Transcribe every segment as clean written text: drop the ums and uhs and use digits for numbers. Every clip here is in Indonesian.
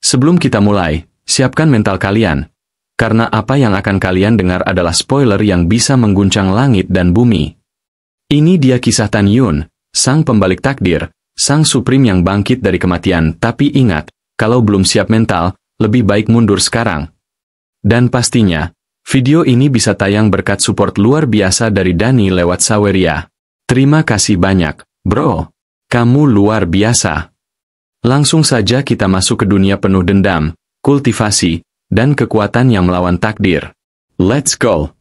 Sebelum kita mulai, siapkan mental kalian. Karena apa yang akan kalian dengar adalah spoiler yang bisa mengguncang langit dan bumi. Ini dia kisah Tan Yun, sang pembalik takdir, sang Supreme yang bangkit dari kematian. Tapi ingat, kalau belum siap mental, lebih baik mundur sekarang. Dan pastinya, video ini bisa tayang berkat support luar biasa dari Dani lewat Saweria. Terima kasih banyak, bro. Kamu luar biasa. Langsung saja kita masuk ke dunia penuh dendam, kultivasi, dan kekuatan yang melawan takdir. Let's go!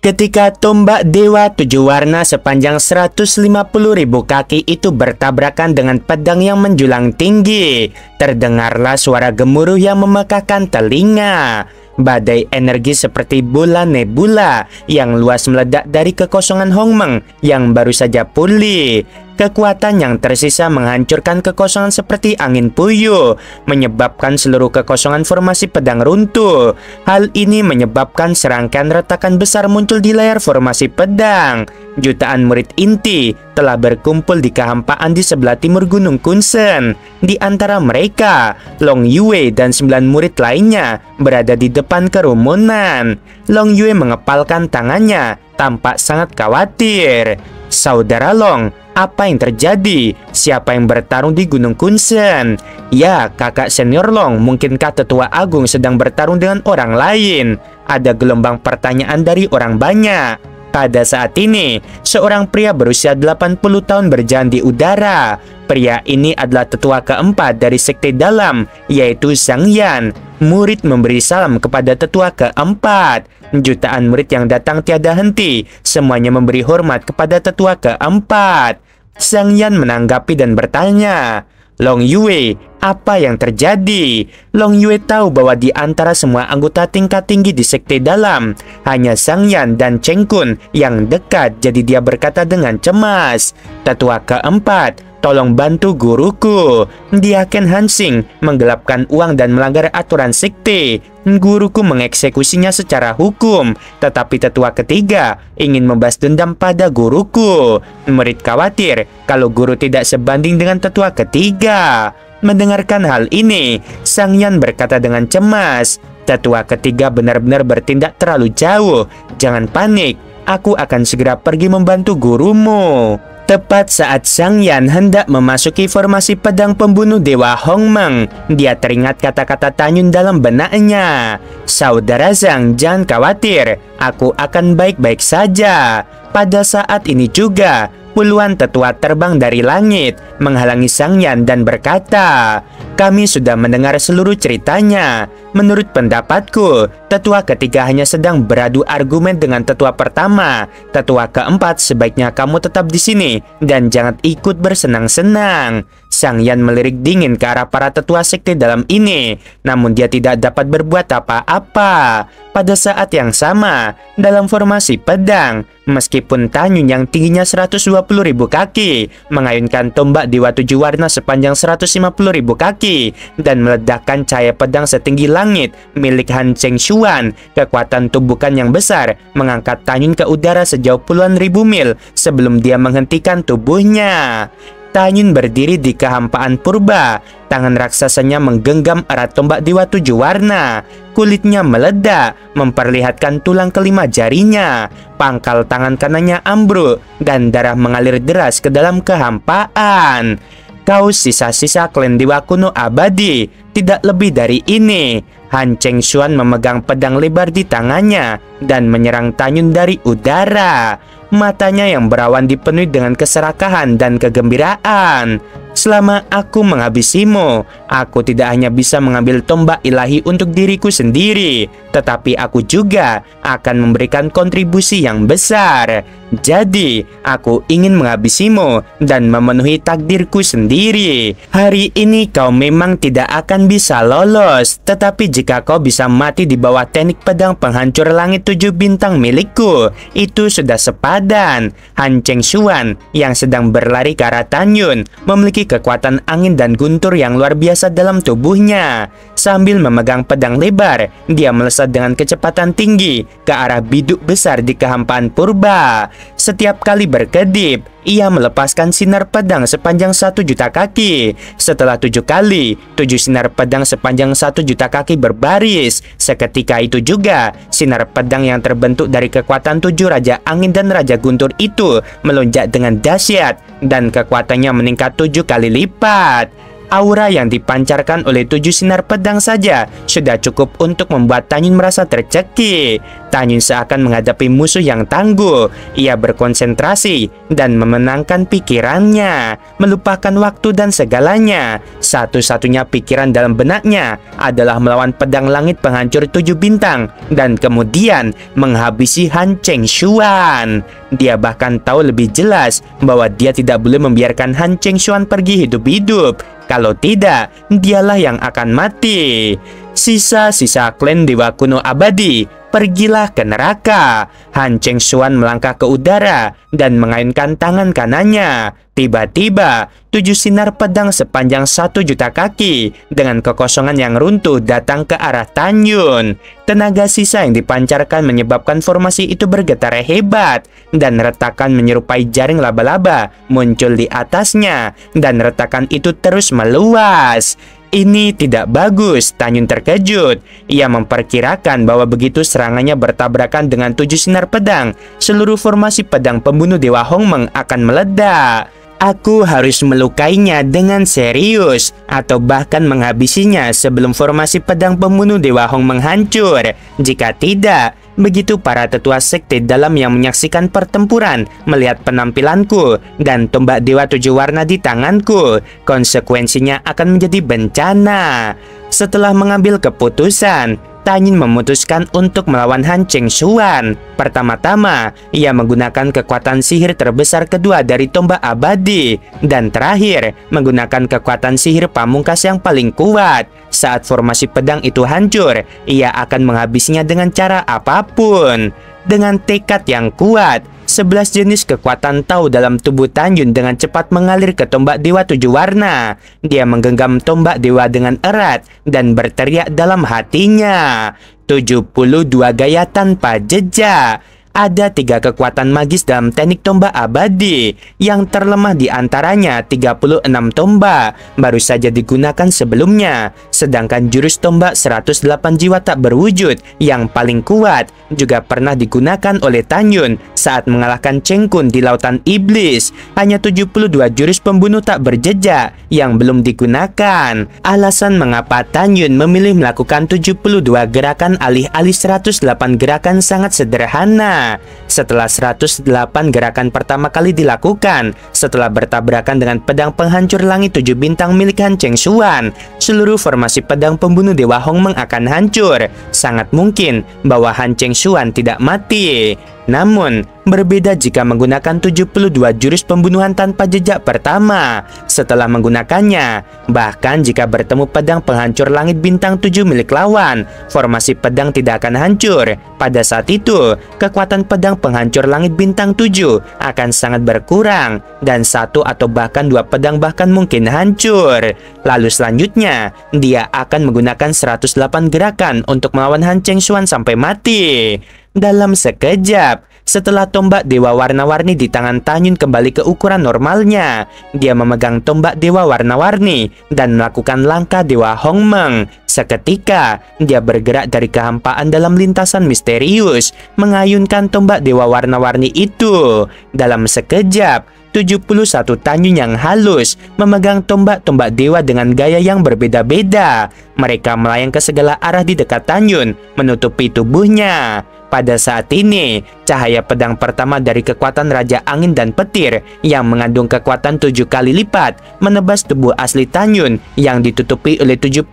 Ketika tombak Dewa 7 Warna sepanjang 150.000 kaki itu bertabrakan dengan pedang yang menjulang tinggi, terdengarlah suara gemuruh yang memekakkan telinga. Badai energi seperti bola nebula yang luas meledak dari kekosongan Hongmeng yang baru saja pulih. Kekuatan yang tersisa menghancurkan kekosongan seperti angin puyuh, menyebabkan seluruh kekosongan formasi pedang runtuh. Hal ini menyebabkan serangkaian retakan besar muncul di layar formasi pedang. Jutaan murid inti telah berkumpul di kehampaan di sebelah timur Gunung Kunsen. Di antara mereka, Long Yue dan 9 murid lainnya berada di depan kerumunan. Long Yue mengepalkan tangannya, tampak sangat khawatir. Saudara Long, apa yang terjadi? Siapa yang bertarung di Gunung Kunsen? Ya, kakak senior Long, mungkinkah tetua agung sedang bertarung dengan orang lain? Ada gelombang pertanyaan dari orang banyak. Pada saat ini, seorang pria berusia 80 tahun berjalan di udara. Pria ini adalah tetua keempat dari sekte dalam, yaitu Zhang Yan. Murid memberi salam kepada tetua keempat. Jutaan murid yang datang tiada henti, semuanya memberi hormat kepada tetua keempat. Zhang Yan menanggapi dan bertanya, Long Yue, apa yang terjadi? Long Yue tahu bahwa di antara semua anggota tingkat tinggi di sekte dalam, hanya Zhang Yan dan Cheng Kun yang dekat, jadi dia berkata dengan cemas, tetua keempat, tolong bantu guruku. Dia Ken Hansing menggelapkan uang dan melanggar aturan sekte. Guruku mengeksekusinya secara hukum, tetapi tetua ketiga ingin membalas dendam pada guruku. Murid khawatir kalau guru tidak sebanding dengan tetua ketiga. Mendengarkan hal ini, Zhang Yan berkata dengan cemas, tetua ketiga benar-benar bertindak terlalu jauh. Jangan panik, aku akan segera pergi membantu gurumu. Tepat saat Zhang Yan hendak memasuki formasi pedang pembunuh Dewa Hongmeng, dia teringat kata-kata Tan Yun dalam benaknya. Saudara Zhang, jangan khawatir, aku akan baik-baik saja. Pada saat ini juga, puluhan tetua terbang dari langit menghalangi Zhang Yan dan berkata, kami sudah mendengar seluruh ceritanya. Menurut pendapatku, tetua ketiga hanya sedang beradu argumen dengan tetua pertama. Tetua keempat, sebaiknya kamu tetap di sini dan jangan ikut bersenang-senang. Zhang Yan melirik dingin ke arah para tetua sekte dalam ini, namun dia tidak dapat berbuat apa-apa. Pada saat yang sama, dalam formasi pedang, meskipun Tan Yun yang tingginya 120.000 kaki mengayunkan tombak Dewa 7 Warna sepanjang 150.000 kaki dan meledakkan cahaya pedang setinggi langit milik Han Cheng Xuan, kekuatan tubuhkan yang besar mengangkat Tan Yun ke udara sejauh puluhan ribu mil sebelum dia menghentikan tubuhnya. Tan Yun berdiri di kehampaan purba. Tangan raksasanya menggenggam erat tombak Dewa 7 Warna. Kulitnya meledak, memperlihatkan tulang kelima jarinya. Pangkal tangan kanannya ambruk, dan darah mengalir deras ke dalam kehampaan. Kau sisa-sisa klan Dewa kuno abadi, tidak lebih dari ini. Han Cheng Xuan memegang pedang lebar di tangannya dan menyerang Tan Yun dari udara. Matanya yang berawan dipenuhi dengan keserakahan dan kegembiraan. Selama aku menghabisimu, aku tidak hanya bisa mengambil tombak ilahi untuk diriku sendiri, tetapi aku juga akan memberikan kontribusi yang besar. Jadi, aku ingin menghabisimu dan memenuhi takdirku sendiri. Hari ini kau memang tidak akan bisa lolos, tetapi jika kau bisa mati di bawah teknik pedang penghancur langit 7 bintang milikku, itu sudah sepadan. Han Cheng Xuan yang sedang berlari ke arah Tan Yun memiliki kekuatan angin dan guntur yang luar biasa dalam tubuhnya. Sambil memegang pedang lebar, dia melesat dengan kecepatan tinggi ke arah biduk besar di kehampaan purba. Setiap kali berkedip, ia melepaskan sinar pedang sepanjang 1.000.000 kaki. Setelah 7 kali, 7 sinar pedang sepanjang 1.000.000 kaki berbaris. Seketika itu juga, sinar pedang yang terbentuk dari kekuatan 7 Raja Angin dan Raja Guntur itu melonjak dengan dahsyat dan kekuatannya meningkat 7 kali lipat. Aura yang dipancarkan oleh 7 sinar pedang saja sudah cukup untuk membuat Tan Yun merasa tercekik. Tan Yun seakan menghadapi musuh yang tangguh. Ia berkonsentrasi dan memenangkan pikirannya, melupakan waktu dan segalanya. Satu-satunya pikiran dalam benaknya adalah melawan pedang langit penghancur 7 bintang dan kemudian menghabisi Han Cheng Xuan. Dia bahkan tahu lebih jelas bahwa dia tidak boleh membiarkan Han Cheng Xuan pergi hidup-hidup. Kalau tidak, dialah yang akan mati. Sisa-sisa klan Dewa Kuno Abadi, pergilah ke neraka. Han Cheng Xuan melangkah ke udara dan mengayunkan tangan kanannya. Tiba-tiba, 7 sinar pedang sepanjang 1.000.000 kaki dengan kekosongan yang runtuh datang ke arah Tan Yun. Tenaga sisa yang dipancarkan menyebabkan formasi itu bergetar hebat, dan retakan menyerupai jaring laba-laba muncul di atasnya, dan retakan itu terus meluas. Ini tidak bagus, Tan Yun terkejut. Ia memperkirakan bahwa begitu serangannya bertabrakan dengan 7 sinar pedang, seluruh formasi pedang pembunuh Dewa Hongmeng akan meledak. Aku harus melukainya dengan serius atau bahkan menghabisinya sebelum formasi pedang pembunuh Dewa Hongmeng hancur. Jika tidak, begitu para tetua sekte dalam yang menyaksikan pertempuran melihat penampilanku dan tombak dewa 7 warna di tanganku, konsekuensinya akan menjadi bencana. Setelah mengambil keputusan, Tan Yun memutuskan untuk melawan Han Cheng Xuan. Pertama-tama, ia menggunakan kekuatan sihir terbesar kedua dari tombak abadi, dan terakhir menggunakan kekuatan sihir pamungkas yang paling kuat. Saat formasi pedang itu hancur, ia akan menghabisinya dengan cara apapun. Dengan tekad yang kuat, 11 jenis kekuatan Tao dalam tubuh Tan Yun dengan cepat mengalir ke tombak dewa 7 warna. Dia menggenggam tombak dewa dengan erat dan berteriak dalam hatinya, 72 gaya tanpa jejak. Ada 3 kekuatan magis dalam teknik tombak abadi, yang terlemah di antaranya 36 tombak baru saja digunakan sebelumnya. Sedangkan jurus tombak 108 jiwa tak berwujud yang paling kuat juga pernah digunakan oleh Tan Yun saat mengalahkan Cheng Kun di Lautan Iblis. Hanya 72 jurus pembunuh tak berjejak yang belum digunakan. Alasan mengapa Tan Yun memilih melakukan 72 gerakan alih-alih 108 gerakan sangat sederhana. Setelah 108 gerakan pertama kali dilakukan, setelah bertabrakan dengan pedang penghancur langit 7 bintang milik Han Cheng Xuan, seluruh formasi pedang pembunuh Dewa Hongmeng akan hancur. Sangat mungkin bahwa Han Cheng Xuan tidak mati. Namun, berbeda jika menggunakan 72 jurus pembunuhan tanpa jejak pertama. Setelah menggunakannya, bahkan jika bertemu pedang penghancur langit bintang 7 milik lawan, formasi pedang tidak akan hancur. Pada saat itu, kekuatan pedang penghancur langit bintang 7 akan sangat berkurang, dan 1 atau bahkan 2 pedang bahkan mungkin hancur. Lalu selanjutnya, dia akan menggunakan 108 gerakan untuk melawan Han Cheng Xuan sampai mati. Dalam sekejap, setelah tombak dewa warna-warni di tangan Tan Yun kembali ke ukuran normalnya, dia memegang tombak dewa warna-warni dan melakukan langkah Dewa Hongmeng. Seketika, dia bergerak dari kehampaan dalam lintasan misterius, mengayunkan tombak dewa warna-warni itu. Dalam sekejap, 71 Tan Yun yang halus memegang tombak-tombak dewa dengan gaya yang berbeda-beda. Mereka melayang ke segala arah di dekat Tan Yun, menutupi tubuhnya. Pada saat ini, cahaya pedang pertama dari kekuatan Raja Angin dan Petir yang mengandung kekuatan 7 kali lipat menebas tubuh asli Tan Yun yang ditutupi oleh 71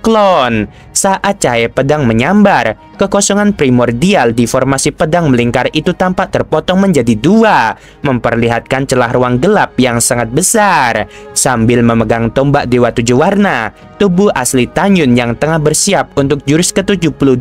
klon. Saat cahaya pedang menyambar, kekosongan primordial di formasi pedang melingkar itu tampak terpotong menjadi 2, memperlihatkan celah ruang gelap yang sangat besar. Sambil memegang tombak dewa 7 warna, tubuh asli Tan Yun yang tengah bersiap untuk jurus ke-72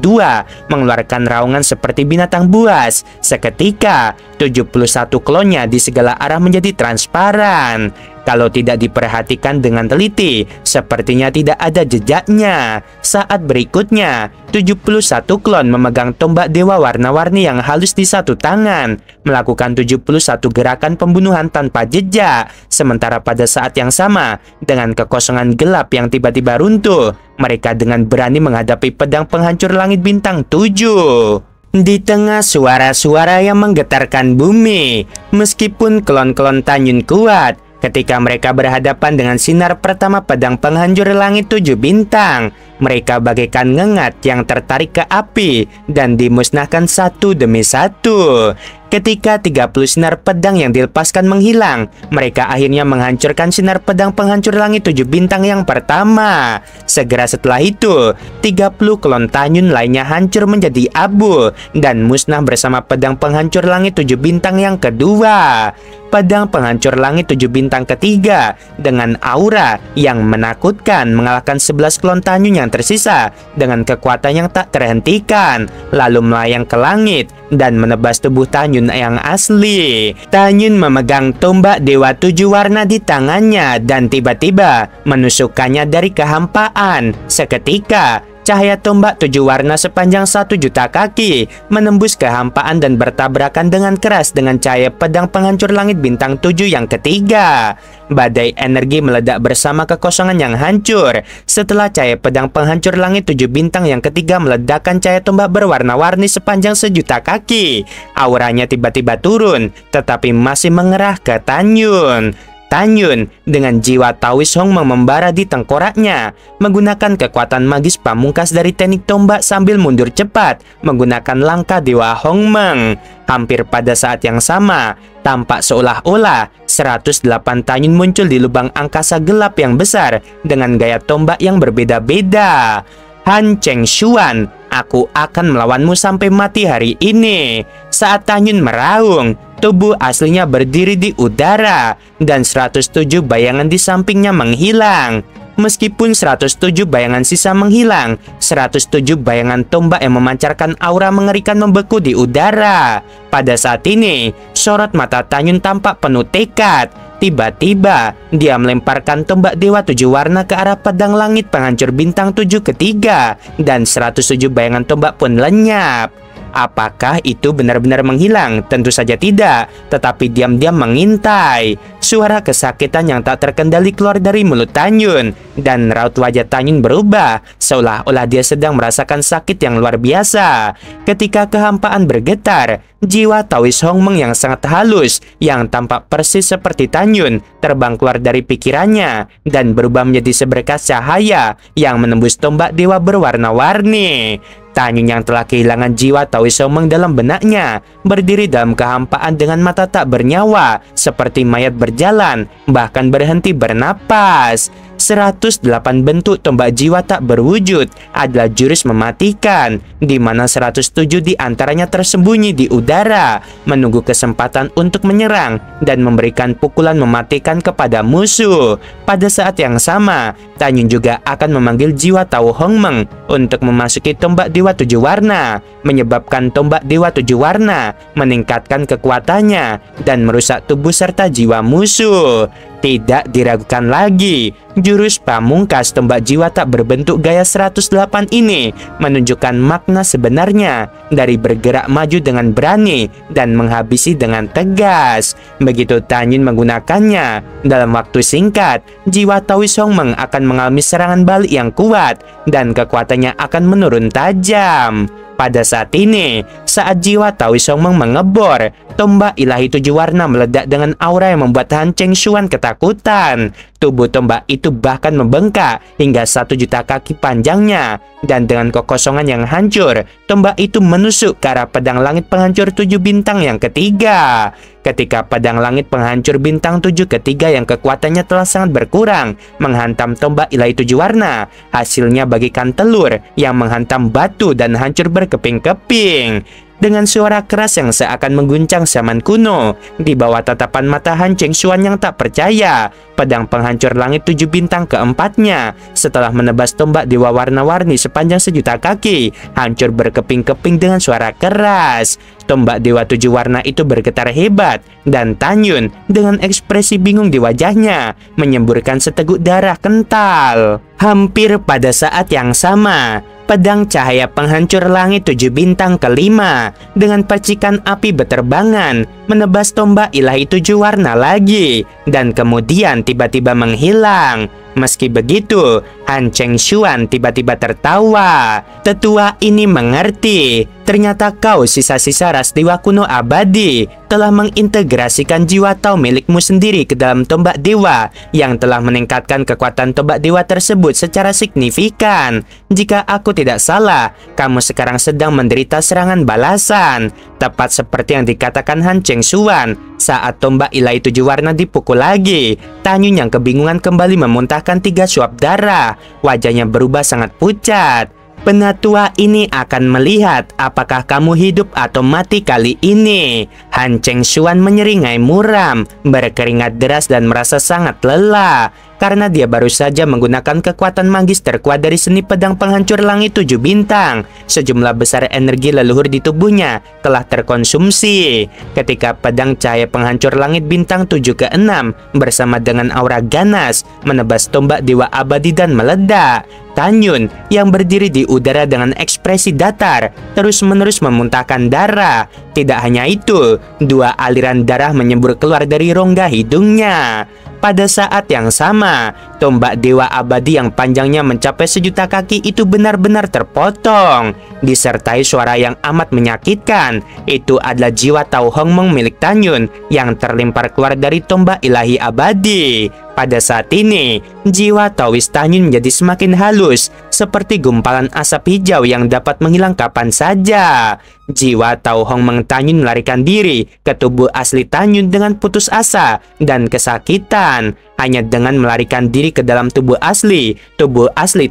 mengeluarkan raungan seperti binatang buas. Seketika, 71 klonnya di segala arah menjadi transparan. Kalau tidak diperhatikan dengan teliti, sepertinya tidak ada jejaknya. Saat berikutnya, 71 klon memegang tombak dewa warna-warni yang halus di satu tangan, melakukan 71 gerakan pembunuhan tanpa jejak. Sementara pada saat yang sama, dengan kekosongan gelap yang tiba-tiba runtuh, mereka dengan berani menghadapi pedang penghancur langit bintang 7. Di tengah suara-suara yang menggetarkan bumi, meskipun klon-klon Tanyun kuat, ketika mereka berhadapan dengan sinar pertama pedang penghancur langit 7 bintang, mereka bagaikan ngengat yang tertarik ke api dan dimusnahkan satu demi satu. Ketika 30 sinar pedang yang dilepaskan menghilang, mereka akhirnya menghancurkan sinar pedang penghancur langit 7 bintang yang pertama. Segera setelah itu, 30 klon Tanyun lainnya hancur menjadi abu dan musnah bersama pedang penghancur langit 7 bintang yang kedua. Pedang penghancur langit 7 bintang ketiga dengan aura yang menakutkan mengalahkan 11 klon Tanyun yang tersisa dengan kekuatan yang tak terhentikan, lalu melayang ke langit dan menebas tubuh Tanyun yang asli. Tanyun memegang tombak dewa 7 warna di tangannya dan tiba-tiba menusukkannya dari kehampaan. Seketika, cahaya tombak 7 warna sepanjang 1 juta kaki menembus kehampaan dan bertabrakan dengan keras dengan cahaya pedang penghancur langit bintang 7 yang ketiga. Badai energi meledak bersama kekosongan yang hancur. Setelah cahaya pedang penghancur langit 7 bintang yang ketiga meledakkan cahaya tombak berwarna-warni sepanjang 1 juta kaki, auranya tiba-tiba turun, tetapi masih mengerah ke Tanyun. Tanyun dengan jiwa Taoist Hongmeng membara di tengkoraknya, menggunakan kekuatan magis pamungkas dari teknik tombak sambil mundur cepat menggunakan langkah dewa Hongmeng. Hampir pada saat yang sama, tampak seolah-olah 108 Tanyun muncul di lubang angkasa gelap yang besar dengan gaya tombak yang berbeda-beda. Han Chengshuan, aku akan melawanmu sampai mati hari ini. Saat Tanyun meraung, tubuh aslinya berdiri di udara dan 107 bayangan di sampingnya menghilang. Meskipun 107 bayangan sisa menghilang, 107 bayangan tombak yang memancarkan aura mengerikan membeku di udara. Pada saat ini, sorot mata Tanyun tampak penuh tekad. Tiba-tiba, dia melemparkan tombak dewa 7 warna ke arah pedang langit penghancur bintang 7 ketiga dan 107 bayangan tombak pun lenyap. Apakah itu benar-benar menghilang? Tentu saja tidak, tetapi diam-diam mengintai. Suara kesakitan yang tak terkendali keluar dari mulut Tanyun, dan raut wajah Tanyun berubah, seolah-olah dia sedang merasakan sakit yang luar biasa. Ketika kehampaan bergetar, jiwa Taoist Hongmeng yang sangat halus, yang tampak persis seperti Tanyun, terbang keluar dari pikirannya, dan berubah menjadi seberkas cahaya yang menembus tombak dewa berwarna-warni. Tanyun yang telah kehilangan jiwa Taoist Hongmeng dalam benaknya, berdiri dalam kehampaan dengan mata tak bernyawa, seperti mayat berjalan, bahkan berhenti bernapas. 108 bentuk tombak jiwa tak berwujud adalah jurus mematikan, di mana 107 di antaranya tersembunyi di udara, menunggu kesempatan untuk menyerang dan memberikan pukulan mematikan kepada musuh. Pada saat yang sama, Tanyun juga akan memanggil jiwa Tao Hongmeng untuk memasuki tombak dewa 7 warna, menyebabkan tombak dewa 7 warna meningkatkan kekuatannya dan merusak tubuh serta jiwa musuh. Tidak diragukan lagi, jurus pamungkas tombak jiwa tak berbentuk gaya 108 ini menunjukkan makna sebenarnya dari bergerak maju dengan berani dan menghabisi dengan tegas. Begitu Tanyun menggunakannya, dalam waktu singkat, jiwa Taoist Hongmeng akan mengalami serangan balik yang kuat dan kekuatannya akan menurun tajam. Pada saat ini, saat jiwa Taoist Hongmeng mengebor, tombak ilahi 7 warna meledak dengan aura yang membuat Han Chengshuan ketakutan. Tubuh tombak itu bahkan membengkak hingga 1 juta kaki panjangnya, dan dengan kekosongan yang hancur, tombak itu menusuk ke arah pedang langit penghancur 7 bintang yang ketiga. Ketika pedang langit penghancur bintang 7 ketiga yang kekuatannya telah sangat berkurang menghantam tombak ilahi 7 warna, hasilnya bagikan telur yang menghantam batu dan hancur berkeping-keping. dengan suara keras yang seakan mengguncang zaman kuno. Di bawah tatapan mata Han Cheng Xuan yang tak percaya, pedang penghancur langit 7 bintang keempatnya setelah menebas tombak dewa warna-warni sepanjang 1.000.000 kaki hancur berkeping-keping dengan suara keras. Tombak dewa 7 warna itu bergetar hebat dan Tan Yun dengan ekspresi bingung di wajahnya menyemburkan seteguk darah kental. Hampir pada saat yang sama, pedang cahaya penghancur langit 7 bintang kelima dengan percikan api beterbangan menebas tombak ilahi 7 warna lagi dan kemudian tiba-tiba menghilang. Meski begitu, Han Cheng Xuan tiba-tiba tertawa. Tetua ini mengerti. Ternyata kau sisa-sisa ras dewa kuno abadi telah mengintegrasikan jiwa Tao milikmu sendiri ke dalam tombak dewa yang telah meningkatkan kekuatan tombak dewa tersebut secara signifikan. Jika aku tidak salah, kamu sekarang sedang menderita serangan balasan. Tepat seperti yang dikatakan Han Cheng Xuan saat tombak ilahi 7 warna dipukul lagi. Tan Yun yang kebingungan kembali memuntahkan 3 suap darah. Wajahnya berubah sangat pucat. Penatua ini akan melihat apakah kamu hidup atau mati kali ini. Han Cheng Xuan menyeringai muram, berkeringat deras dan merasa sangat lelah karena dia baru saja menggunakan kekuatan magis terkuat dari seni pedang penghancur langit 7 bintang. Sejumlah besar energi leluhur di tubuhnya telah terkonsumsi ketika pedang cahaya penghancur langit bintang 7 ke-6 bersama dengan aura ganas menebas tombak dewa abadi dan meledak. Tan Yun yang berdiri di udara dengan ekspresi datar terus-menerus memuntahkan darah. Tidak hanya itu, 2 aliran darah menyembur keluar dari rongga hidungnya. Pada saat yang sama, tombak dewa abadi yang panjangnya mencapai 1.000.000 kaki itu benar-benar terpotong, disertai suara yang amat menyakitkan. Itu adalah jiwa Tao Hong Meng milik Tan Yun yang terlempar keluar dari tombak ilahi abadi. Pada saat ini, jiwa Taois Tan Yun menjadi semakin halus, seperti gumpalan asap hijau yang dapat menghilang kapan saja. Jiwa Tao Hong Meng Tan Yun melarikan diri ke tubuh asli Tan Yun dengan putus asa dan kesakitan. Hanya dengan melarikan diri ke dalam tubuh asli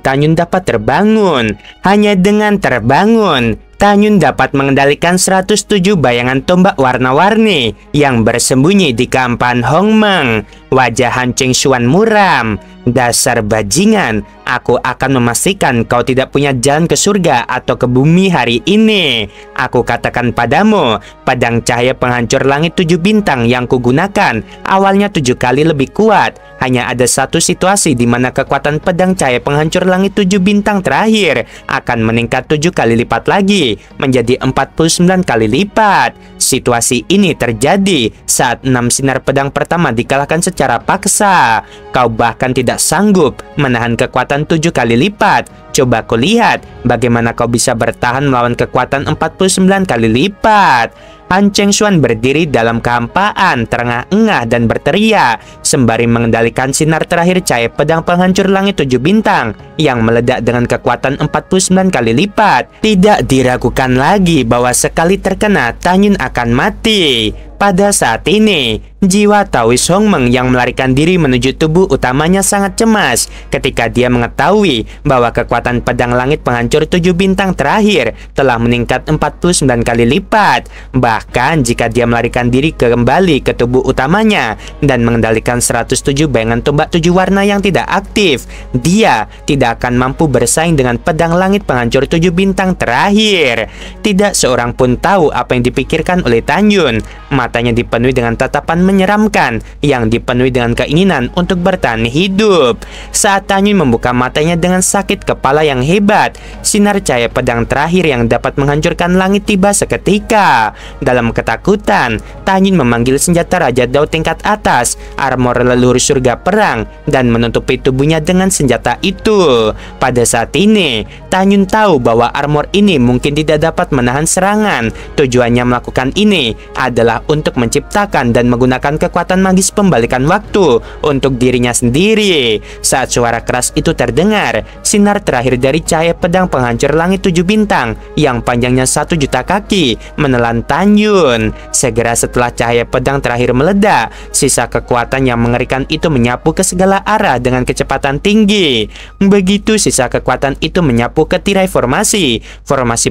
Tan Yun dapat terbangun. Hanya dengan terbangun, Tan Yun dapat mengendalikan 107 bayangan tombak warna-warni yang bersembunyi di kehampaan Hong Meng. Wajah Han Cheng Xuan muram. Dasar bajingan, aku akan memastikan kau tidak punya jalan ke surga atau ke bumi hari ini. Aku katakan padamu, pedang cahaya penghancur langit 7 bintang yang kugunakan awalnya 7 kali lebih kuat. Hanya ada satu situasi di mana kekuatan pedang cahaya penghancur langit 7 bintang terakhir akan meningkat 7 kali lipat lagi, menjadi 49 kali lipat. Situasi ini terjadi saat 6 sinar pedang pertama dikalahkan secara paksa. Kau bahkan tidak sanggup menahan kekuatan 7 kali lipat. Coba kau lihat bagaimana kau bisa bertahan melawan kekuatan 49 kali lipat. Han Cheng Xuan berdiri dalam kehampaan, terengah-engah dan berteriak sembari mengendalikan sinar terakhir cahaya pedang penghancur langit 7 bintang yang meledak dengan kekuatan 49 kali lipat. Tidak diragukan lagi bahwa sekali terkena, Tan Yun akan mati. Pada saat ini, jiwa Taois Hong Meng yang melarikan diri menuju tubuh utamanya sangat cemas ketika dia mengetahui bahwa kekuatan pedang langit penghancur 7 bintang terakhir telah meningkat 49 kali lipat. Bahkan jika dia melarikan diri kembali ke tubuh utamanya dan mengendalikan 107 bayangan tombak 7 warna yang tidak aktif, dia tidak akan mampu bersaing dengan pedang langit penghancur 7 bintang terakhir. Tidak seorang pun tahu apa yang dipikirkan oleh Tan Yun. Matanya dipenuhi dengan tatapan menyeramkan yang dipenuhi dengan keinginan untuk bertahan hidup. Saat Tan Yun membuka matanya dengan sakit kepala yang hebat, sinar cahaya pedang terakhir yang dapat menghancurkan langit tiba seketika. Dalam ketakutan, Tan Yun memanggil senjata Raja Dao tingkat atas, armor leluhur surga perang, dan menutupi tubuhnya dengan senjata itu. Pada saat ini, Tan Yun tahu bahwa armor ini mungkin tidak dapat menahan serangan. Tujuannya melakukan ini adalah untuk menciptakan dan menggunakan kekuatan magis pembalikan waktu untuk dirinya sendiri. Saat suara keras itu terdengar, sinar terakhir dari cahaya pedang penghancur langit 7 bintang yang panjangnya 1.000.000 kaki menelan Tan Yun. Segera setelah cahaya pedang terakhir meledak, sisa kekuatan yang mengerikan itu menyapu ke segala arah dengan kecepatan tinggi. Begitu sisa kekuatan itu menyapu ke tirai formasi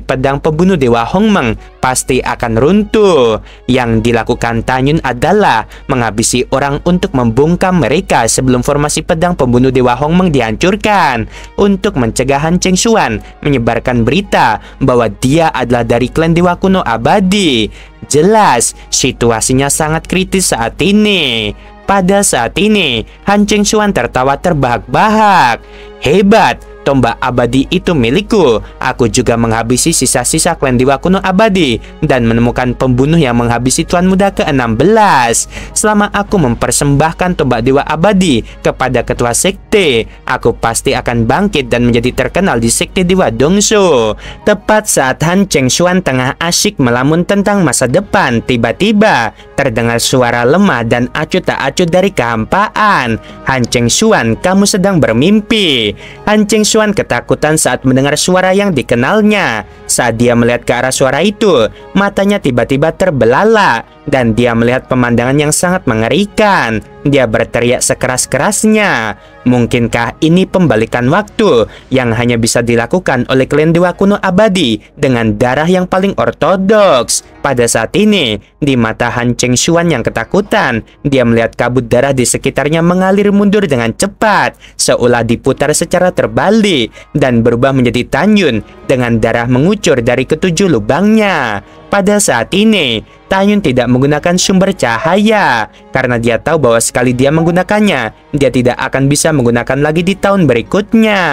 pedang pembunuh dewa Hong Meng pasti akan runtuh. Yang dilakukan Tanyun adalah menghabisi orang untuk membungkam mereka sebelum formasi pedang pembunuh Dewa Hongmeng dihancurkan, untuk mencegah Han Chengxuan menyebarkan berita bahwa dia adalah dari klan Dewa Kuno Abadi. Jelas, situasinya sangat kritis saat ini. Pada saat ini, Han Chengxuan tertawa terbahak-bahak. Hebat, tombak abadi itu milikku. Aku juga menghabisi sisa-sisa klan Dewa Kuno Abadi dan menemukan pembunuh yang menghabisi Tuan Muda ke-16. Selama aku mempersembahkan tombak Dewa Abadi kepada ketua sekte, aku pasti akan bangkit dan menjadi terkenal di sekte Dewa Dongso. Tepat saat Han Chengxuan tengah asyik melamun tentang masa depan, tiba-tiba terdengar suara lemah dan acuh tak acuh dari kehampaan. Han Chengxuan, kamu sedang bermimpi. Han Chengxuan ketakutan saat mendengar suara yang dikenalnya. Saat dia melihat ke arah suara itu, matanya tiba-tiba terbelalak dan dia melihat pemandangan yang sangat mengerikan. Dia berteriak sekeras-kerasnya. Mungkinkah ini pembalikan waktu yang hanya bisa dilakukan oleh klan Dewa Kuno Abadi dengan darah yang paling ortodoks? Pada saat ini, di mata Han Chengxuan yang ketakutan, dia melihat kabut darah di sekitarnya mengalir mundur dengan cepat, seolah diputar secara terbalik dan berubah menjadi Tanyun dengan darah mengucur dari ketujuh lubangnya. Pada saat ini, Tanyun tidak menggunakan sumber cahaya karena dia tahu bahwa sekali dia menggunakannya, dia tidak akan bisa menggunakan lagi di tahun berikutnya.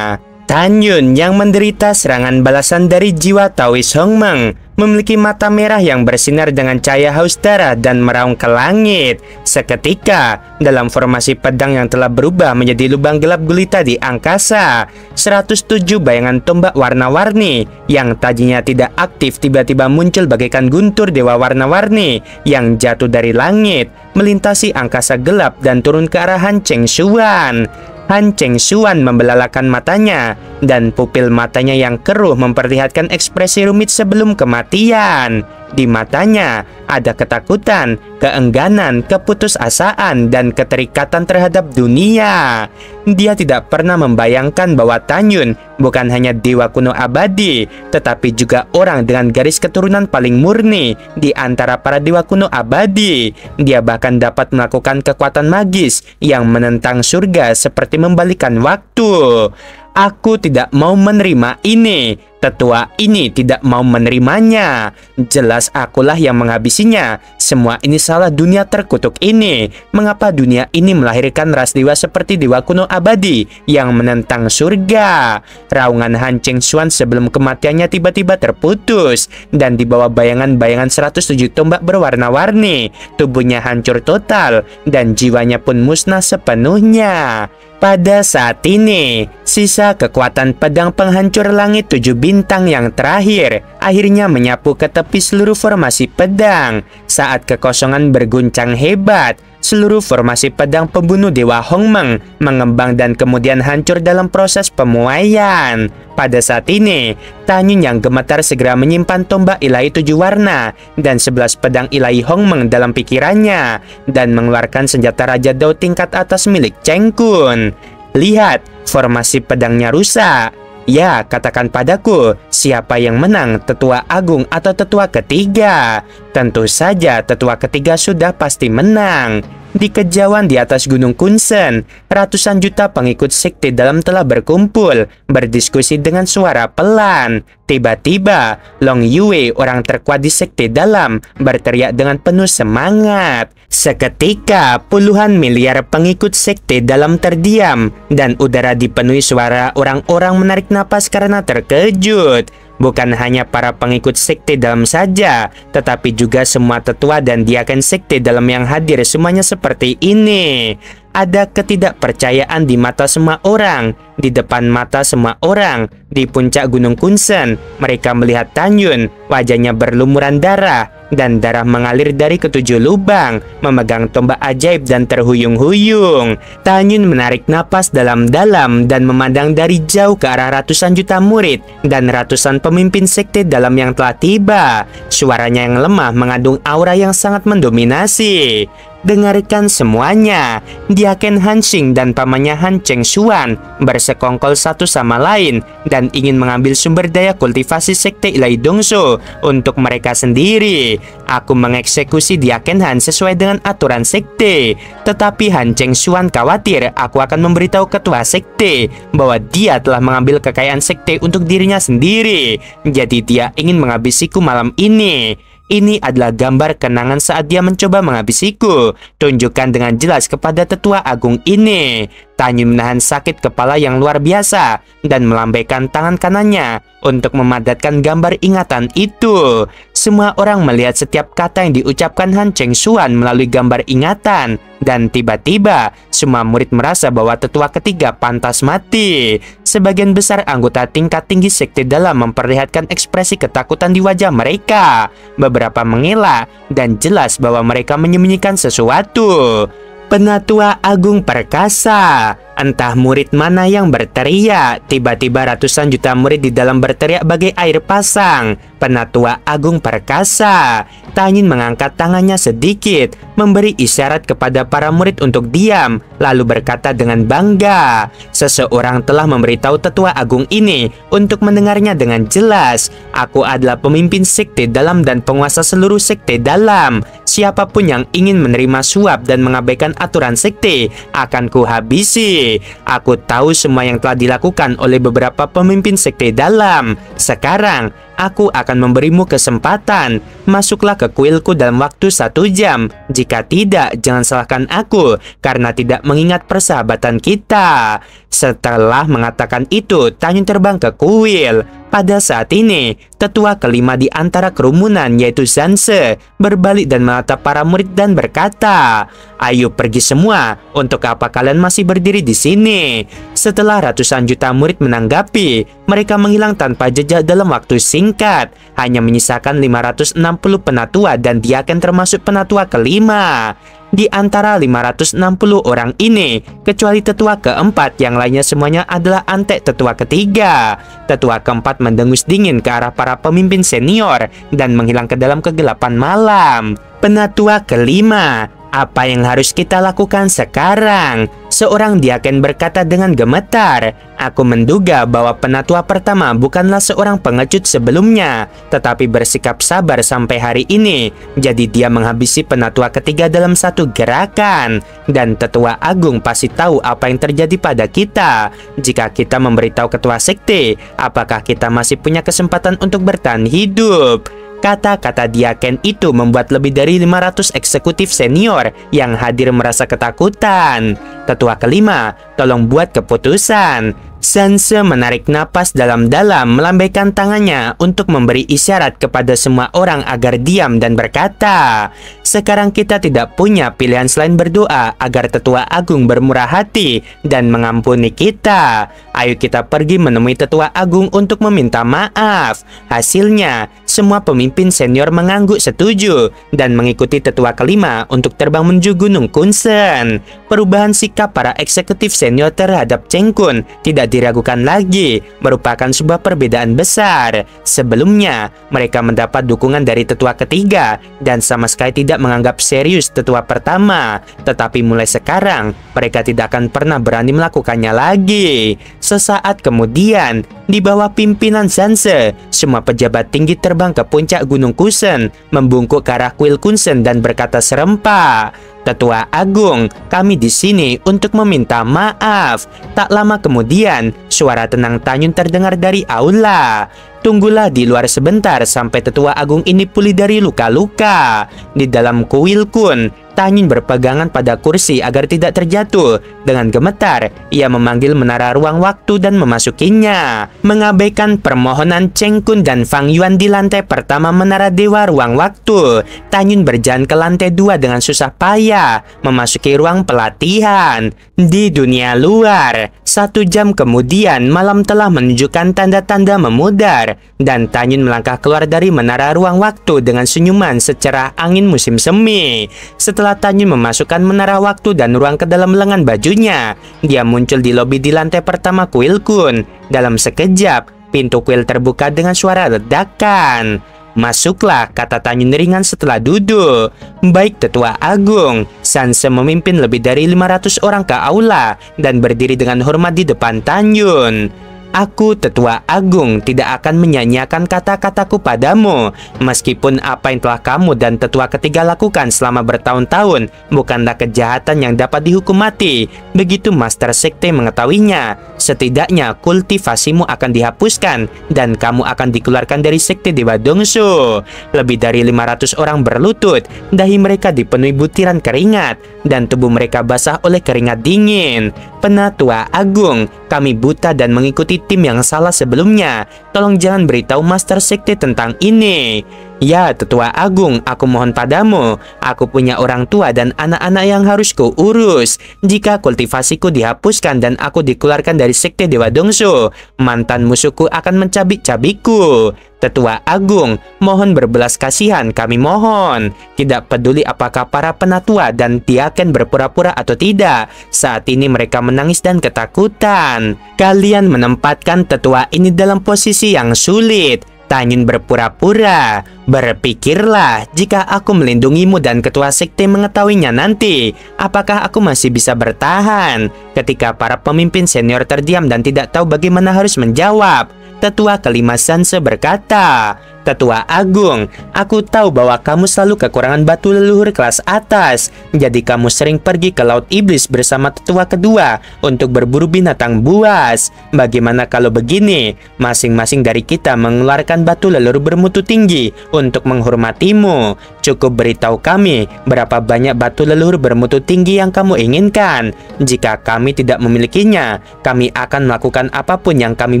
Tanyun yang menderita serangan balasan dari jiwa Taois Hongmeng memiliki mata merah yang bersinar dengan cahaya haus darah dan meraung ke langit. Seketika, dalam formasi pedang yang telah berubah menjadi lubang gelap gulita di angkasa, 107 bayangan tombak warna-warni yang tadinya tidak aktif tiba-tiba muncul bagaikan guntur dewa warna-warni yang jatuh dari langit, melintasi angkasa gelap dan turun ke arah Han Chengxuan. Han Chengxuan membelalakan matanya dan pupil matanya yang keruh memperlihatkan ekspresi rumit sebelum kematian. Di matanya ada ketakutan, keengganan, keputusasaan, dan keterikatan terhadap dunia. Dia tidak pernah membayangkan bahwa Tanyun bukan hanya Dewa Kuno Abadi, tetapi juga orang dengan garis keturunan paling murni di antara para Dewa Kuno Abadi. Dia bahkan dapat melakukan kekuatan magis yang menentang surga seperti membalikan waktu. Aku tidak mau menerima ini. Tetua ini tidak mau menerimanya. Jelas akulah yang menghabisinya. Semua ini salah dunia terkutuk ini. Mengapa dunia ini melahirkan ras dewa seperti Dewa Kuno Abadi yang menentang surga? Raungan Han Chengxuan sebelum kematiannya tiba-tiba terputus, dan di bawah bayangan-bayangan 107 tombak berwarna-warni, tubuhnya hancur total dan jiwanya pun musnah sepenuhnya. Pada saat ini, sisa kekuatan pedang penghancur langit 7 bintang yang terakhir akhirnya menyapu ke tepi seluruh formasi pedang. Saat kekosongan berguncang hebat, seluruh formasi pedang pembunuh Dewa Hongmeng mengembang dan kemudian hancur dalam proses pemuaian. Pada saat ini, Tanyun yang gemetar segera menyimpan tombak ilahi 7 warna dan 11 pedang ilahi Hongmeng dalam pikirannya dan mengeluarkan senjata Raja Dao tingkat atas milik Cheng Kun. Lihat, formasi pedangnya rusak. Ya, katakan padaku, siapa yang menang, tetua agung atau tetua ketiga? Tentu saja tetua ketiga sudah pasti menang. Di kejauhan di atas Gunung Kunsen, ratusan juta pengikut sekte dalam telah berkumpul, berdiskusi dengan suara pelan. Tiba-tiba, Long Yue, orang terkuat di sekte dalam, berteriak dengan penuh semangat. Seketika, puluhan miliar pengikut sekte dalam terdiam, dan udara dipenuhi suara orang-orang menarik napas karena terkejut. Bukan hanya para pengikut sekte dalam saja, tetapi juga semua tetua dan diaken sekte dalam yang hadir semuanya seperti ini. Ada ketidakpercayaan di mata semua orang, di depan mata semua orang. Di puncak Gunung Kunsen, mereka melihat Tanyun, wajahnya berlumuran darah, dan darah mengalir dari ketujuh lubang, memegang tombak ajaib dan terhuyung-huyung. Tanyun menarik napas dalam-dalam dan memandang dari jauh ke arah ratusan juta murid dan ratusan pemimpin sekte dalam yang telah tiba. Suaranya yang lemah mengandung aura yang sangat mendominasi. Dengarkan semuanya. Diaken Han Xing dan pamannya Han Cheng Xuan bersekongkol satu sama lain dan ingin mengambil sumber daya kultivasi sekte ilahi Dongso untuk mereka sendiri. Aku mengeksekusi Diaken Han sesuai dengan aturan sekte. Tetapi Han Cheng Xuan khawatir aku akan memberitahu ketua sekte bahwa dia telah mengambil kekayaan sekte untuk dirinya sendiri. Jadi dia ingin menghabisiku malam ini. Ini adalah gambar kenangan saat dia mencoba menghabisiku. Tunjukkan dengan jelas kepada tetua agung ini. Tanyun menahan sakit kepala yang luar biasa dan melambaikan tangan kanannya untuk memadatkan gambar ingatan itu. Semua orang melihat setiap kata yang diucapkan Han Cheng Xuan melalui gambar ingatan. Dan tiba-tiba semua murid merasa bahwa tetua ketiga pantas mati. Sebagian besar anggota tingkat tinggi sekte dalam memperlihatkan ekspresi ketakutan di wajah mereka. Beberapa mengelak dan jelas bahwa mereka menyembunyikan sesuatu. Penatua Agung Perkasa. Entah murid mana yang berteriak. Tiba-tiba ratusan juta murid di dalam berteriak bagai air pasang. Penatua Agung Perkasa. Tanyin mengangkat tangannya sedikit, memberi isyarat kepada para murid untuk diam, lalu berkata dengan bangga, seseorang telah memberitahu tetua agung ini untuk mendengarnya dengan jelas. Aku adalah pemimpin sekte dalam dan penguasa seluruh sekte dalam. Siapapun yang ingin menerima suap dan mengabaikan aturan sekte akan kuhabisi. Aku tahu semua yang telah dilakukan oleh beberapa pemimpin sekte dalam. Sekarang aku akan memberimu kesempatan. Masuklah ke kuilku dalam waktu 1 jam. Jika tidak, jangan salahkan aku karena tidak mengingat persahabatan kita. Setelah mengatakan itu, Tanyun terbang ke kuil. Pada saat ini, tetua kelima di antara kerumunan yaitu Zanse berbalik dan menatap para murid dan berkata, "Ayo pergi semua. Untuk apa kalian masih berdiri di sini?" Setelah ratusan juta murid menanggapi, mereka menghilang tanpa jejak dalam waktu singkat. Hanya menyisakan 560 penatua dan Diaken termasuk penatua kelima. Di antara 560 orang ini, kecuali tetua keempat, yang lainnya semuanya adalah antek tetua ketiga. Tetua keempat mendengus dingin ke arah para pemimpin senior dan menghilang ke dalam kegelapan malam. Penatua kelima, apa yang harus kita lakukan sekarang? Seorang Diaken berkata dengan gemetar. Aku menduga bahwa penatua pertama bukanlah seorang pengecut sebelumnya, tetapi bersikap sabar sampai hari ini. Jadi dia menghabisi penatua ketiga dalam satu gerakan. Dan tetua agung pasti tahu apa yang terjadi pada kita. Jika kita memberitahu ketua sekte, apakah kita masih punya kesempatan untuk bertahan hidup? Kata-kata Diaken itu membuat lebih dari 500 eksekutif senior yang hadir merasa ketakutan. Tetua kelima, tolong buat keputusan. Zanse menarik napas dalam-dalam, melambaikan tangannya untuk memberi isyarat kepada semua orang agar diam dan berkata, "Sekarang kita tidak punya pilihan selain berdoa agar tetua agung bermurah hati dan mengampuni kita. Ayo kita pergi menemui tetua agung untuk meminta maaf." Hasilnya, semua pemimpin senior mengangguk setuju dan mengikuti tetua kelima untuk terbang menuju Gunung Kunsen. Perubahan sikap para eksekutif senior terhadap Cheng Kun tidak diragukan lagi, merupakan sebuah perbedaan besar. Sebelumnya, mereka mendapat dukungan dari tetua ketiga dan sama sekali tidak menganggap serius tetua pertama. Tetapi mulai sekarang, mereka tidak akan pernah berani melakukannya lagi. Sesaat kemudian, di bawah pimpinan Zanse, semua pejabat tinggi terbang ke puncak Gunung Kunsen, membungkuk ke arah kuil Kunsen dan berkata serempak, "Tetua Agung, kami di sini untuk meminta maaf." Tak lama kemudian, suara tenang Tanyun terdengar dari aula. "Tunggulah di luar sebentar sampai tetua agung ini pulih dari luka-luka." Di dalam kuil Kun, Tanyun berpegangan pada kursi agar tidak terjatuh. Dengan gemetar, ia memanggil menara ruang waktu dan memasukinya. Mengabaikan permohonan Cheng Kun dan Fang Yuan di lantai pertama menara dewa ruang waktu, Tanyun berjalan ke lantai 2 dengan susah payah, memasuki ruang pelatihan. Di dunia luar, 1 jam kemudian malam telah menunjukkan tanda-tanda memudar, dan Tanyun melangkah keluar dari menara ruang waktu dengan senyuman secerah angin musim semi. Setelah Tanyun memasukkan menara waktu dan ruang ke dalam lengan bajunya, dia muncul di lobi di lantai pertama kuil Kun. Dalam sekejap, pintu kuil terbuka dengan suara ledakan. Masuklah, kata Tanyun ringan setelah duduk. Baik Tetua Agung. Sanse memimpin lebih dari 500 orang ke aula dan berdiri dengan hormat di depan Tanyun. Aku, Tetua Agung, tidak akan menyanyiakan kata-kataku padamu. Meskipun apa yang telah kamu dan Tetua ketiga lakukan selama bertahun-tahun bukanlah kejahatan yang dapat dihukum mati. Begitu Master Sekte mengetahuinya, setidaknya kultivasimu akan dihapuskan dan kamu akan dikeluarkan dari Sekte Dewa Dongso. Lebih dari 500 orang berlutut, dahi mereka dipenuhi butiran keringat dan tubuh mereka basah oleh keringat dingin. Penatua Agung, kami buta dan mengikuti tim yang salah sebelumnya. Tolong jangan beritahu Master Sekte tentang ini. Ya, Tetua Agung, aku mohon padamu. Aku punya orang tua dan anak-anak yang harus kuurus. Jika kultivasiku dihapuskan dan aku dikeluarkan dari Sekte Dewa Dongso, mantan musuhku akan mencabik-cabikku. Tetua Agung, mohon berbelas kasihan, kami mohon. Tidak peduli apakah para penatua dan Tiaken berpura-pura atau tidak, saat ini mereka menangis dan ketakutan. Kalian menempatkan tetua ini dalam posisi yang sulit. Tanyun berpura-pura. Berpikirlah, jika aku melindungimu dan ketua sekte mengetahuinya nanti, apakah aku masih bisa bertahan? Ketika para pemimpin senior terdiam dan tidak tahu bagaimana harus menjawab, Tetua kelima Sanse berkata, Tetua Agung, aku tahu bahwa kamu selalu kekurangan batu leluhur kelas atas. Jadi kamu sering pergi ke Laut Iblis bersama tetua kedua untuk berburu binatang buas. Bagaimana kalau begini? Masing-masing dari kita mengeluarkan batu leluhur bermutu tinggi untuk menghormatimu. Cukup beritahu kami berapa banyak batu leluhur bermutu tinggi yang kamu inginkan. Jika kami tidak memilikinya, kami akan melakukan apapun yang kami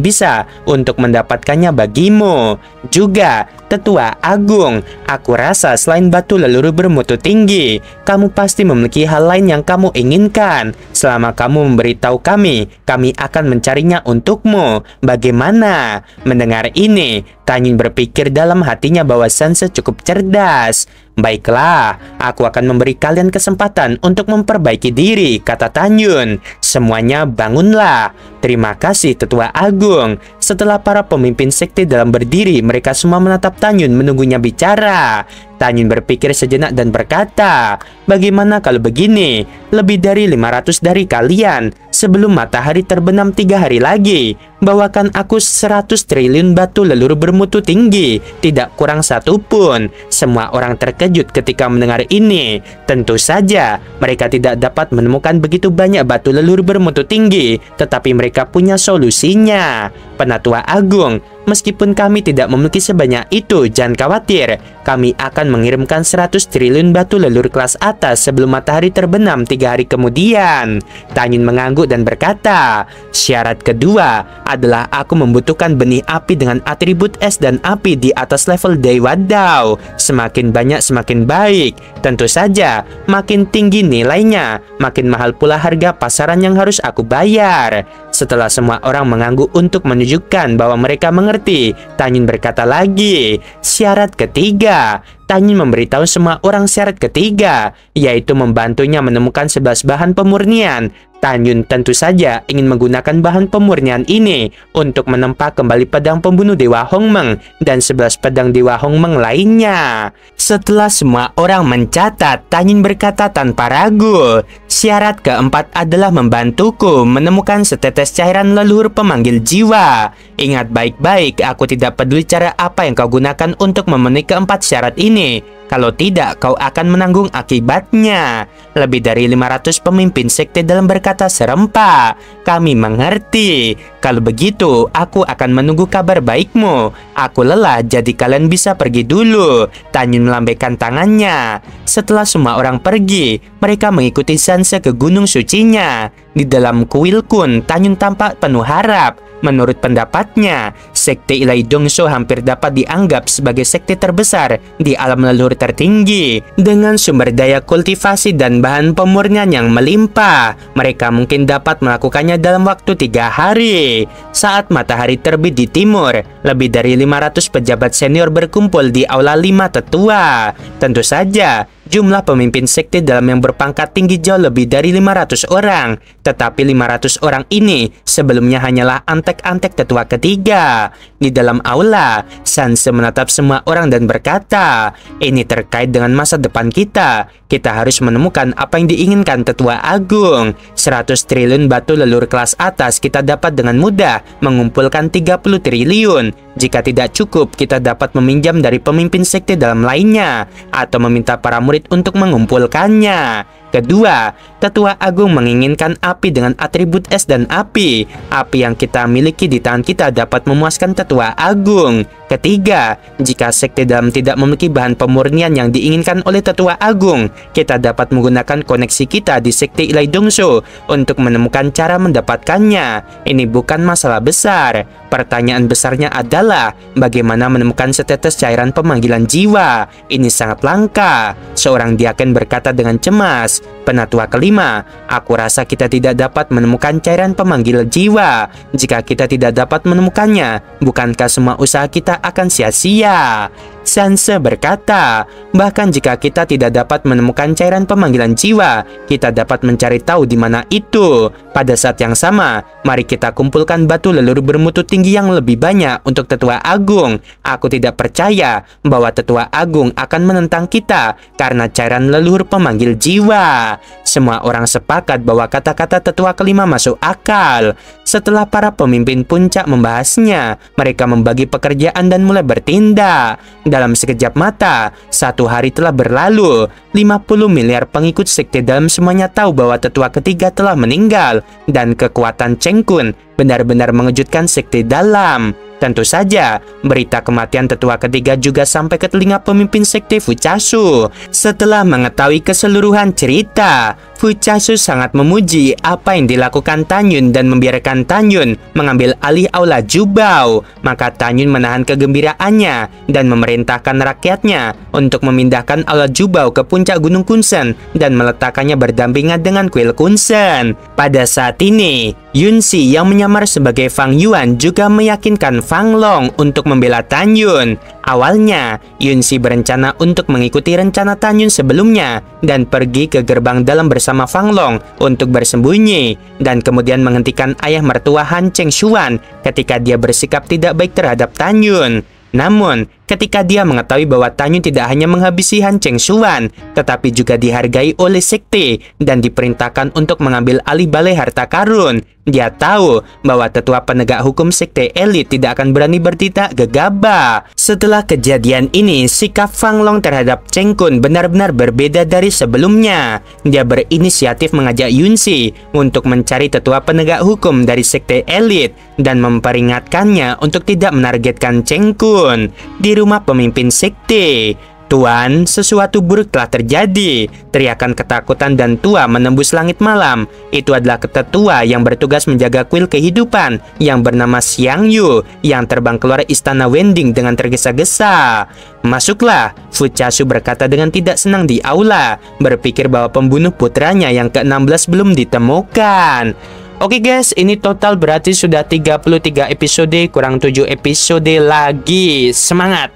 bisa untuk mendapatkannya bagimu. Juga, Tetua Agung, aku rasa selain batu leluhur bermutu tinggi, kamu pasti memiliki hal lain yang kamu inginkan. Selama kamu memberitahu kami akan mencarinya untukmu. Bagaimana? Mendengar ini, Tanyun berpikir dalam hatinya bahwa Sanse cukup cerdas. Baiklah, aku akan memberi kalian kesempatan untuk memperbaiki diri, kata Tanyun. Semuanya bangunlah. Terima kasih Tetua Agung. Setelah para pemimpin sekte dalam berdiri, mereka semua menatap Tanyun menunggunya bicara. Tanyun berpikir sejenak dan berkata, bagaimana kalau begini? Lebih dari 500 dari kalian, sebelum matahari terbenam 3 hari lagi, bawakan aku 100 triliun batu leluhur bermutu tinggi, tidak kurang satu pun. Semua orang terkejut ketika mendengar ini. Tentu saja, mereka tidak dapat menemukan begitu banyak batu leluhur bermutu tinggi, tetapi mereka punya solusinya. Penatua Agung, meskipun kami tidak memiliki sebanyak itu, jangan khawatir. Kami akan mengirimkan 100 triliun batu leluhur kelas atas sebelum matahari terbenam 3 hari kemudian. Tanyun mengangguk dan berkata, syarat kedua adalah aku membutuhkan benih api dengan atribut es dan api di atas level Dewa Dao. Semakin banyak semakin baik. Tentu saja, makin tinggi nilainya, makin mahal pula harga pasaran yang harus aku bayar. Setelah semua orang mengangguk untuk menunjukkan bahwa mereka mengerti, Tanyun berkata lagi, syarat ketiga. Tanyun memberitahu semua orang syarat ketiga, yaitu membantunya menemukan 11 bahan pemurnian. Tanyun tentu saja ingin menggunakan bahan pemurnian ini untuk menempa kembali pedang pembunuh Dewa Hongmeng dan 11 pedang Dewa Hongmeng lainnya. Setelah semua orang mencatat, Tanyun berkata tanpa ragu, syarat keempat adalah membantuku menemukan setetes cairan leluhur pemanggil jiwa. Ingat baik-baik, aku tidak peduli cara apa yang kau gunakan untuk memenuhi keempat syarat ini. Kalau tidak, kau akan menanggung akibatnya. Lebih dari 500 pemimpin sekte dalam berkata serempak, kami mengerti. Kalau begitu, aku akan menunggu kabar baikmu. Aku lelah, jadi kalian bisa pergi dulu. Tanyun melambaikan tangannya. Setelah semua orang pergi, mereka mengikuti Sanse ke gunung sucinya. Di dalam kuil Kun, Tanyun tampak penuh harap. Menurut pendapatnya, sekte Ilahi Dongso hampir dapat dianggap sebagai sekte terbesar di alam leluhur tertinggi. Dengan sumber daya kultivasi dan bahan pemurnian yang melimpah, mereka mungkin dapat melakukannya dalam waktu 3 hari. Saat matahari terbit di timur, lebih dari 500 pejabat senior berkumpul di aula 5 tetua. Tentu saja, jumlah pemimpin sekte dalam yang berpangkat tinggi jauh lebih dari 500 orang. Tetapi 500 orang ini sebelumnya hanyalah antek-antek tetua ketiga. Di dalam aula, Sansa menatap semua orang dan berkata, ini terkait dengan masa depan kita. Kita harus menemukan apa yang diinginkan Tetua Agung. 100 triliun batu leluhur kelas atas kita dapat dengan mudah mengumpulkan 30 triliun. Jika tidak cukup, kita dapat meminjam dari pemimpin sekte dalam lainnya atau meminta para murid untuk mengumpulkannya. Kedua, Tetua Agung menginginkan api dengan atribut es dan api. Api yang kita miliki di tangan kita dapat memuaskan Tetua Agung. Ketiga, jika sekte dalam tidak memiliki bahan pemurnian yang diinginkan oleh Tetua Agung, kita dapat menggunakan koneksi kita di sekte Ilai Dongso untuk menemukan cara mendapatkannya. Ini bukan masalah besar. Pertanyaan besarnya adalah bagaimana menemukan setetes cairan pemanggilan jiwa. Ini sangat langka. Seorang diaken berkata dengan cemas. Penatua kelima, aku rasa kita tidak dapat menemukan cairan pemanggil jiwa. Jika kita tidak dapat menemukannya, bukankah semua usaha kita akan sia-sia? Sansa berkata, bahkan jika kita tidak dapat menemukan cairan pemanggilan jiwa, kita dapat mencari tahu di mana itu. Pada saat yang sama, mari kita kumpulkan batu leluhur bermutu tinggi yang lebih banyak untuk Tetua Agung. Aku tidak percaya bahwa Tetua Agung akan menentang kita karena cairan leluhur pemanggil jiwa. Semua orang sepakat bahwa kata-kata Tetua kelima masuk akal. Setelah para pemimpin puncak membahasnya, mereka membagi pekerjaan dan mulai bertindak. Dalam sekejap mata, 1 hari telah berlalu. 50 miliar pengikut sekte dalam semuanya tahu bahwa Tetua ketiga telah meninggal, dan kekuatan Cheng Kun benar-benar mengejutkan sekte dalam. Tentu saja, berita kematian Tetua ketiga juga sampai ke telinga pemimpin sekte Fuchasu. Setelah mengetahui keseluruhan cerita, Fuchasu sangat memuji apa yang dilakukan Tanyun dan membiarkan Tanyun mengambil alih aula Jubao. Maka Tanyun menahan kegembiraannya dan memerintahkan rakyatnya untuk memindahkan aula Jubao ke puncak Gunung Kunsen dan meletakkannya berdampingan dengan kuil Kunsen. Pada saat ini, Yunxi yang menyamar sebagai Fang Yuan juga meyakinkan Fang Long untuk membela Tanyun. Awalnya, Yunxi berencana untuk mengikuti rencana Tanyun sebelumnya dan pergi ke gerbang dalam bersama Fang Long untuk bersembunyi, dan kemudian menghentikan ayah mertua Han Cheng Xuan ketika dia bersikap tidak baik terhadap Tanyun. Namun, ketika dia mengetahui bahwa Tanyun tidak hanya menghabisi Han Cheng Xuan, tetapi juga dihargai oleh sekte dan diperintahkan untuk mengambil alih balai harta karun, dia tahu bahwa tetua penegak hukum sekte elit tidak akan berani bertindak gegabah. Setelah kejadian ini, sikap Fang Long terhadap Cheng Kun benar-benar berbeda dari sebelumnya. Dia berinisiatif mengajak Yunxi untuk mencari tetua penegak hukum dari sekte elit dan memperingatkannya untuk tidak menargetkan Cheng Kun di rumah pemimpin sekte. Tuan, sesuatu buruk telah terjadi. Teriakan ketakutan dan tua menembus langit malam. Itu adalah ketetua yang bertugas menjaga kuil kehidupan yang bernama Xiang Yu yang terbang keluar istana Wending dengan tergesa-gesa. Masuklah, Fuchasu berkata dengan tidak senang di aula, berpikir bahwa pembunuh putranya yang ke-16 belum ditemukan. Oke guys, ini total berarti sudah 33 episode, kurang 7 episode lagi. Semangat!